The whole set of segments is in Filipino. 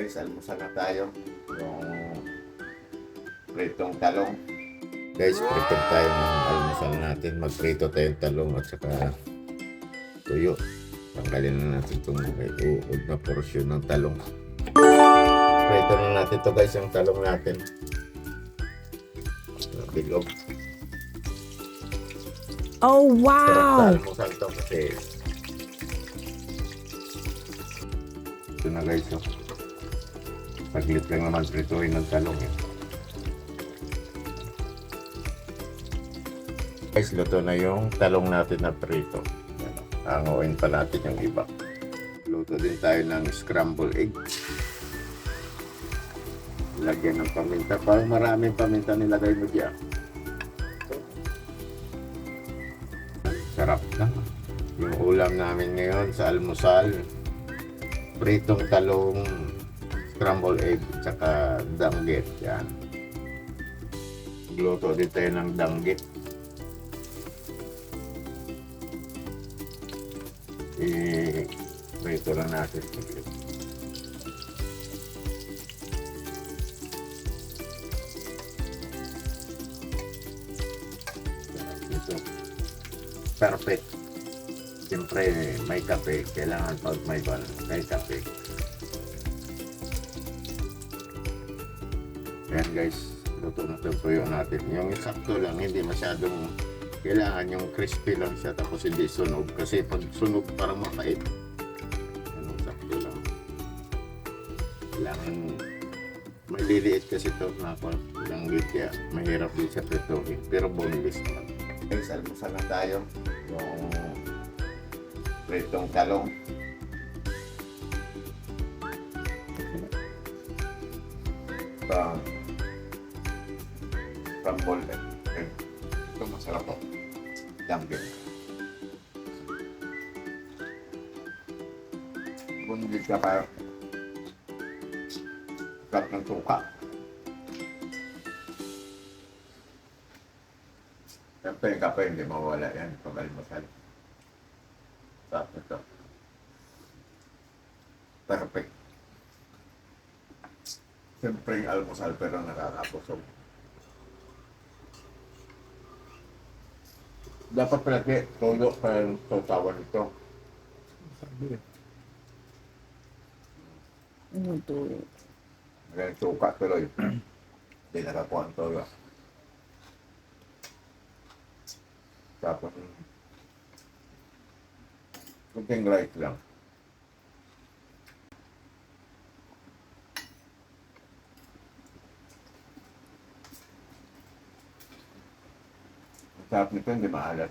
Guys, almusal na tayo. Yung pritong talong. Guys, prepare tayo ng almusal natin. Magprito tayong talong at saka tuyo. Tanggalin na natin itong uod na porsyon ng talong. Prito na natin to guys, yung talong natin. Bilog. Oh, Sarap wow! sa almusal to kasi ito na guys, oh. Saglit lang naman prituhin ng talong eh. Guys, luto na yung talong natin na prito. Hanguin pa natin yung iba. Luto din tayo ng scrambled egg. Lagyan ng paminta. Parang maraming paminta nilagay mo dyan. Sarap na. Yung ulam namin ngayon sa almusal, pritong talong, scrambled egg, tsaka danggit. Yan. Luto din tayo ng danggit. Prito lang natin. Ito. Perfect. Siyempre, may kape. Kailangan pag may kape. Ayan guys, luto na itong tuyo natin. Yung sakto lang, hindi masyadong kailangan yung crispy lang siya tapos hindi sunog. Kasi pag sunog parang mapait. Yung sakto lang. Kailangan maliliit kasi ito na langgit kaya mahirap din siya prituhin. Pero boneless naman. Guys, almusal na tayo. Yung pritong talong. Scrambled egg. Ito masarap po. Danggit. Bundig ka pa. Sarap ng suka. Siyempre yung kape hindi mawala yan pag almusal. Sarap nito. Perfect. Siyempre yung almusal pero nakakapusog. Dapat palagi todo para yung sausawan nito. Ano to? Ngayon suka tuloy. Hindi nakakuha ang todo. Tapos kunting rice lang. Ang sarap nito, hindi maalat.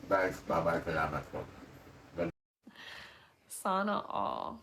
Guys, bye-bye. Salamat po. Sana all.